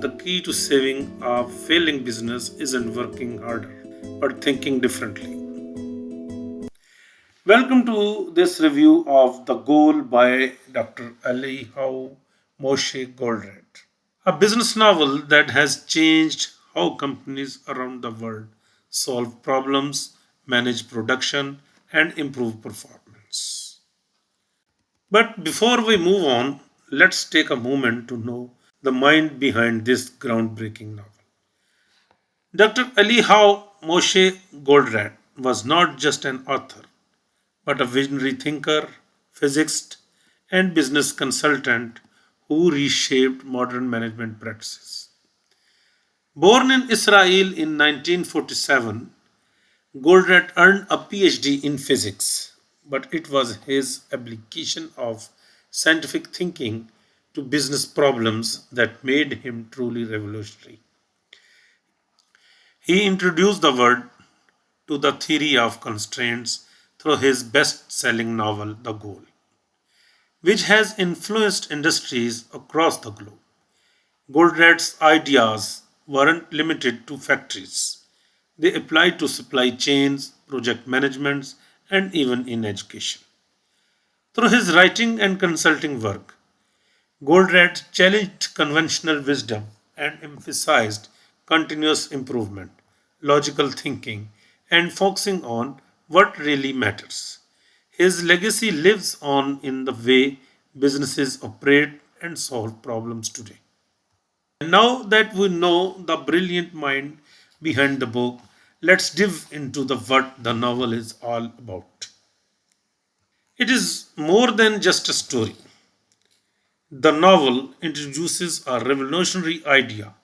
the key to saving a failing business isn't working harder, but thinking differently. Welcome to this review of The Goal by Dr. Eliyahu Moshe Goldratt, a business novel that has changed how companies around the world solve problems, manage production, and improve performance. But before we move on, let's take a moment to know the mind behind this groundbreaking novel. Dr. Eliyahu Moshe Goldratt was not just an author, but a visionary thinker, physicist, and business consultant who reshaped modern management practices. Born in Israel in 1947, Goldratt earned a PhD in physics, but it was his application of scientific thinking to business problems that made him truly revolutionary. He introduced the world to the theory of constraints through his best selling novel, The Goal, which has influenced industries across the globe. Goldratt's ideas weren't limited to factories, they applied to supply chains, project managements, and even in education. Through his writing and consulting work, Goldratt challenged conventional wisdom and emphasized continuous improvement, logical thinking, and focusing on what really matters. His legacy lives on in the way businesses operate and solve problems today. And now that we know the brilliant mind behind the book, let's dive into the what the novel is all about. It is more than just a story. The novel introduces a revolutionary idea,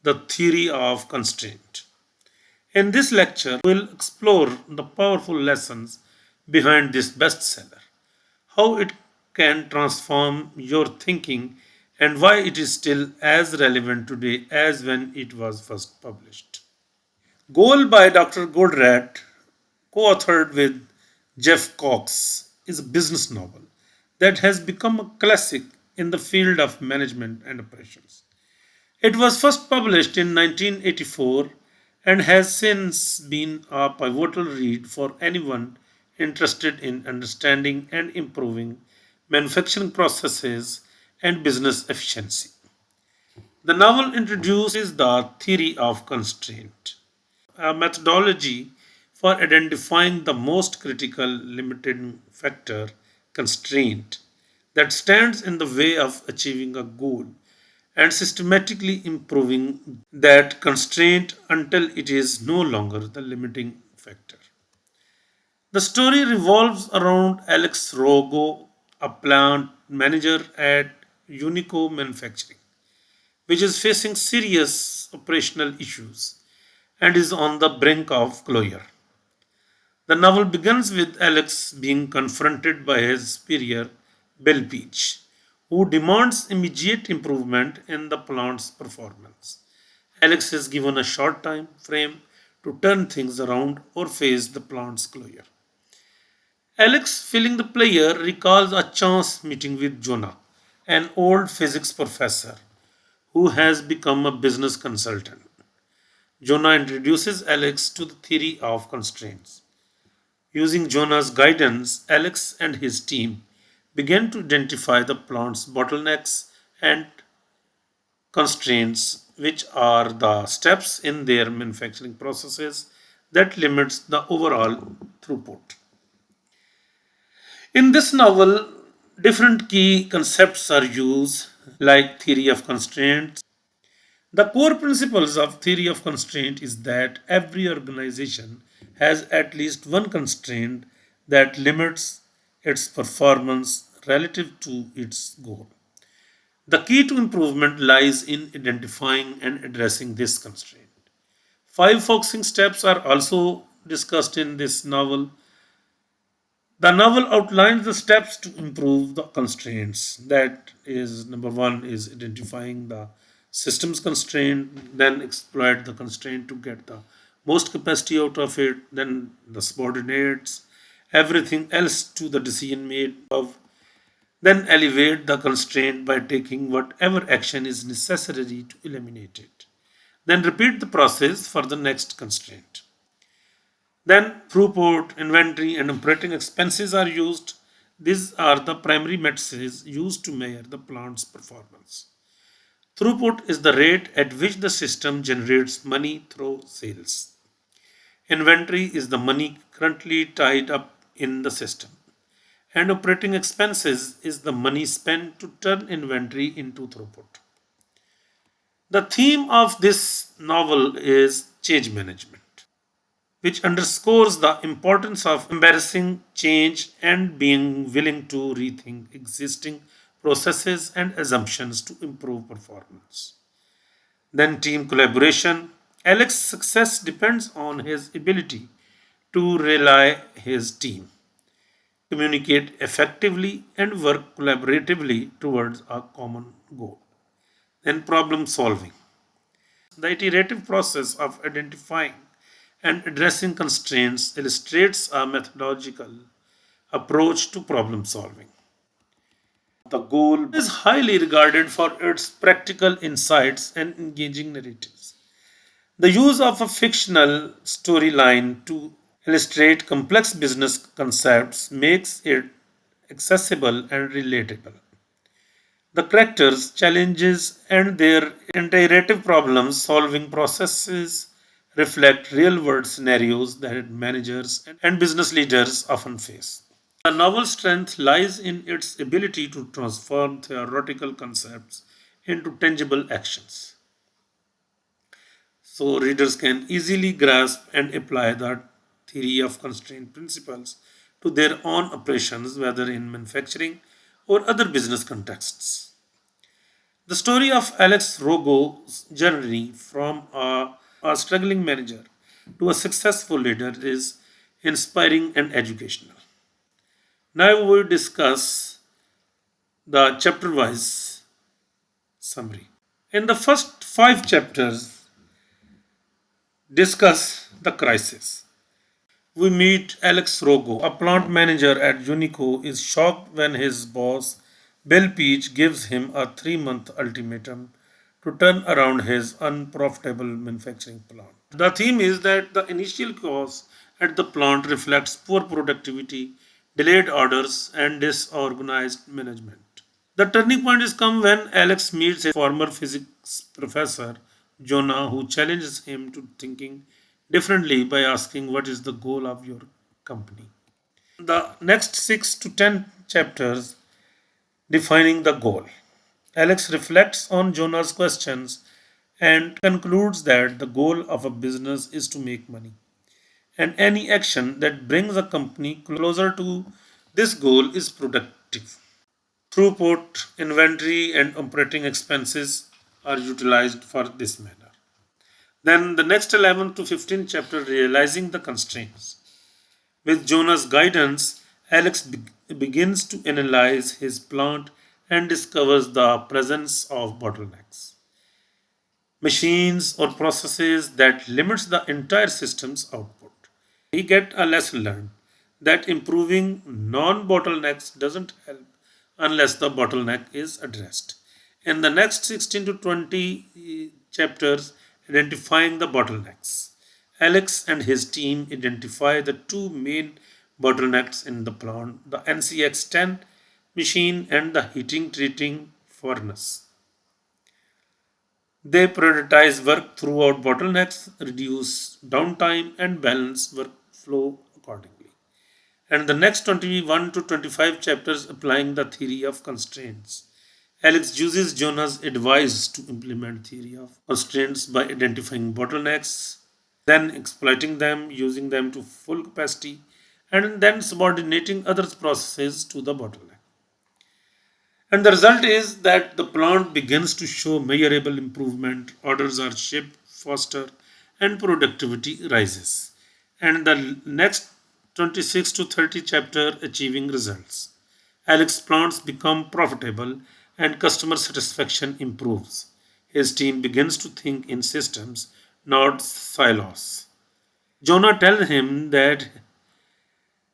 the theory of constraint. In this lecture, we'll explore the powerful lessons behind this bestseller, how it can transform your thinking, and why it is still as relevant today as when it was first published. Goal by Dr. Goldratt, co authored with Jeff Cox, is a business novel that has become a classic in the field of management and operations. It was first published in 1984 and has since been a pivotal read for anyone interested in understanding and improving manufacturing processes and business efficiency. The novel introduces the theory of constraint, a methodology for identifying the most critical limiting factor, constraint, that stands in the way of achieving a goal and systematically improving that constraint until it is no longer the limiting factor. The story revolves around Alex Rogo, a plant manager at Unico Manufacturing, which is facing serious operational issues and is on the brink of closure. The novel begins with Alex being confronted by his superior, Bill Peach, who demands immediate improvement in the plant's performance. Alex is given a short time frame to turn things around or face the plant's closure. Alex, feeling the player, recalls a chance meeting with Jonah, an old physics professor who has become a business consultant. Jonah introduces Alex to the theory of constraints. Using Jonah's guidance, Alex and his team began to identify the plant's bottlenecks and constraints, which are the steps in their manufacturing processes that limits the overall throughput. In this novel, different key concepts are used, like theory of constraints. The core principles of theory of constraint is that every organization has at least one constraint that limits its performance relative to its goal. The key to improvement lies in identifying and addressing this constraint. Five focusing steps are also discussed in this novel. The novel outlines the steps to improve the constraints. That is, number one is identifying the systems constraint, then exploit the constraint to get the most capacity out of it, then the subordinates, everything else to the decision made of. Then elevate the constraint by taking whatever action is necessary to eliminate it. Then repeat the process for the next constraint. Then throughput, inventory, and operating expenses are used. These are the primary metrics used to measure the plant's performance. Throughput is the rate at which the system generates money through sales. Inventory is the money currently tied up in the system. And operating expenses is the money spent to turn inventory into throughput. The theme of this novel is change management, which underscores the importance of embarrassing change and being willing to rethink existing processes and assumptions to improve performance. Then, team collaboration. Alex's success depends on his ability to rely his team, communicate effectively, and work collaboratively towards a common goal. Then, problem solving. The iterative process of identifying and addressing constraints illustrates a methodological approach to problem solving. The goal is highly regarded for its practical insights and engaging narratives. The use of a fictional storyline to illustrate complex business concepts makes it accessible and relatable. The characters, challenges, and their iterative problem solving processes reflect real world scenarios that managers and business leaders often face. The novel's strength lies in its ability to transform theoretical concepts into tangible actions, so readers can easily grasp and apply the theory of constraint principles to their own operations, whether in manufacturing or other business contexts. The story of Alex Rogo's journey from a struggling manager to a successful leader is inspiring and educational. Now we will discuss the chapter wise summary. In the first five chapters, discuss the crisis. We meet Alex Rogo, a plant manager at Unico, is shocked when his boss, Bill Peach, gives him a 3-month ultimatum to turn around his unprofitable manufacturing plant. The theme is that the initial cause at the plant reflects poor productivity, delayed orders, and disorganized management. The turning point is come when Alex meets a former physics professor, Jonah, who challenges him to thinking differently by asking what is the goal of your company. The next 6 to 10 chapters defining the goal. Alex reflects on Jonah's questions and concludes that the goal of a business is to make money. And any action that brings a company closer to this goal is productive. Throughput, inventory, and operating expenses are utilized for this manner. Then the next 11 to 15 chapter realizing the constraints. With Jonah's guidance, Alex begins to analyze his plant and discovers the presence of bottlenecks, machines or processes that limits the entire system's output. He get a lesson learned that improving non-bottlenecks doesn't help unless the bottleneck is addressed. In the next 16 to 20 chapters, identifying the bottlenecks. Alex and his team identify the two main bottlenecks in the plant, the NCX-10 machine and the heating treating furnace. They prioritize work throughout bottlenecks, reduce downtime, and balance workflow accordingly. And the next 21 to 25 chapters applying the theory of constraints. Alex uses Jonah's advice to implement theory of constraints by identifying bottlenecks, then exploiting them, using them to full capacity, and then subordinating other processes to the bottleneck. And the result is that the plant begins to show measurable improvement, orders are shipped faster, and productivity rises. And the next 26 to 30 chapter achieving results. Alex plants become profitable and customer satisfaction improves. His team begins to think in systems, not silos. Jonah tells him that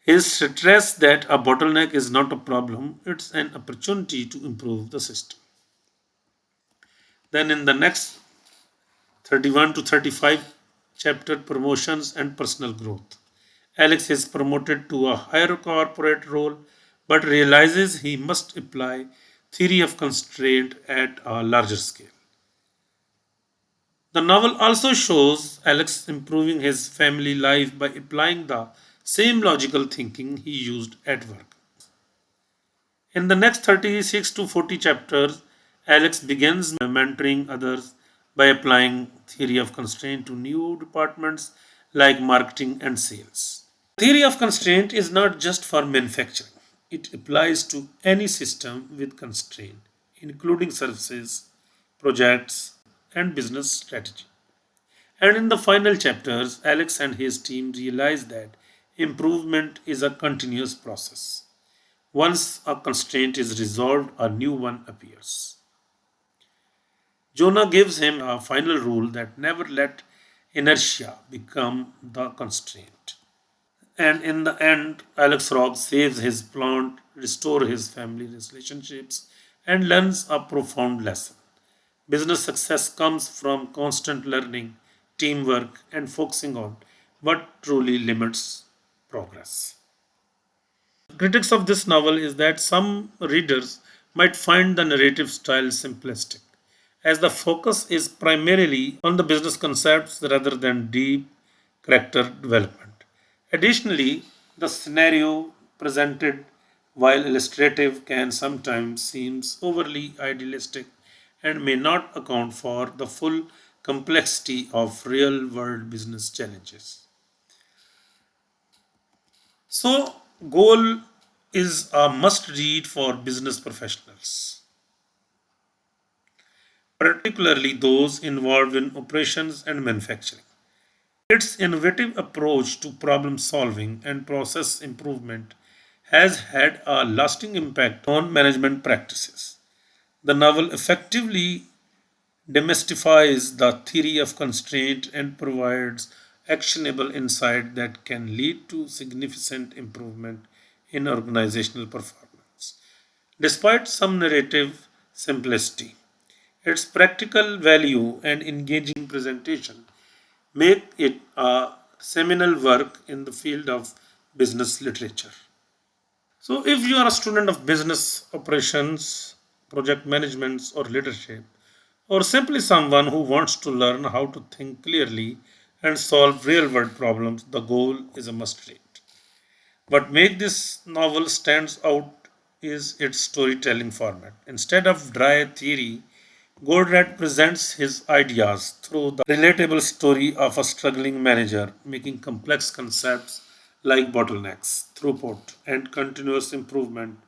He stressed that a bottleneck is not a problem, it's an opportunity to improve the system. Then in the next 31 to 35 chapter, promotions and personal growth. Alex is promoted to a higher corporate role but realizes he must apply theory of constraint at a larger scale. The novel also shows Alex improving his family life by applying the same logical thinking he used at work. In the next 36 to 40 chapters, Alex begins mentoring others by applying theory of constraint to new departments like marketing and sales. Theory of constraint is not just for manufacturing. It applies to any system with constraint, including services, projects, and business strategy. And in the final chapters, Alex and his team realize that improvement is a continuous process. Once a constraint is resolved, a new one appears. Jonah gives him a final rule that never let inertia become the constraint. And in the end, Alex Robb saves his plant, restores his family relationships, and learns a profound lesson. Business success comes from constant learning, teamwork, and focusing on what truly limits progress. Critics of this novel is that some readers might find the narrative style simplistic, as the focus is primarily on the business concepts rather than deep character development. Additionally, the scenario presented, while illustrative, can sometimes seem overly idealistic and may not account for the full complexity of real world business challenges. So, Goal is a must read for business professionals, particularly those involved in operations and manufacturing. Its innovative approach to problem solving and process improvement has had a lasting impact on management practices. The novel effectively demystifies the theory of constraint and provides actionable insight that can lead to significant improvement in organizational performance. Despite some narrative simplicity, its practical value and engaging presentation make it a seminal work in the field of business literature. So, if you are a student of business operations, project management, or leadership, or simply someone who wants to learn how to think clearly and solve real world problems, the goal is a must read. What makes this novel stands out is its storytelling format. Instead of dry theory, Goldratt presents his ideas through the relatable story of a struggling manager, making complex concepts like bottlenecks, throughput, and continuous improvement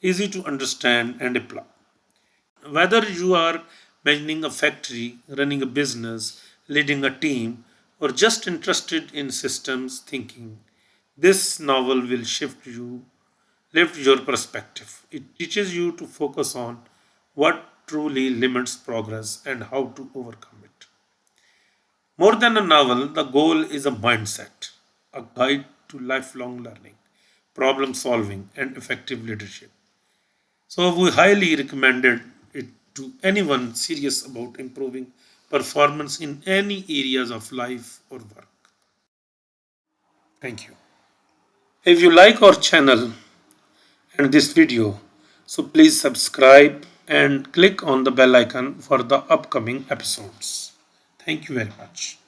easy to understand and apply. Whether you are managing a factory, running a business, leading a team, or just interested in systems thinking, this novel will lift your perspective. It teaches you to focus on what truly limits progress and how to overcome it. More than a novel, the goal is a mindset, a guide to lifelong learning, problem solving, and effective leadership. So, we highly recommended it to anyone serious about improving performance in any areas of life or work. Thank you. If you like our channel and this video, so please subscribe and click on the bell icon for the upcoming episodes. Thank you very much.